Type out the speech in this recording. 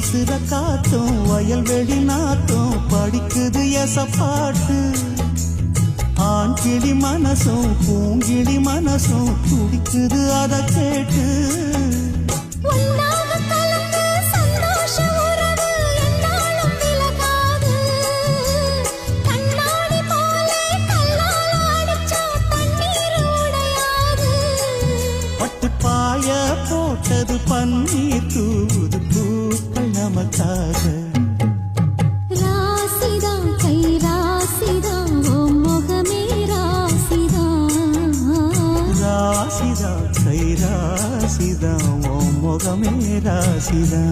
வீசுற காத்தும் வயல்வெளி நாத்தும் படிக்குது எசப்பாட்டு ஆண் கிளி மனசும் பூங்கிளி மனசும் துடிக்குது அத கேட்டு போட்டது பன்னீர் தூது பூக்கள் நமக்காக ராசிதான் கை ராசிதான் ஓ முகமே ராசிதான் ராசிதான் கை ராசிதான் ஓ முகமே ராசிதான்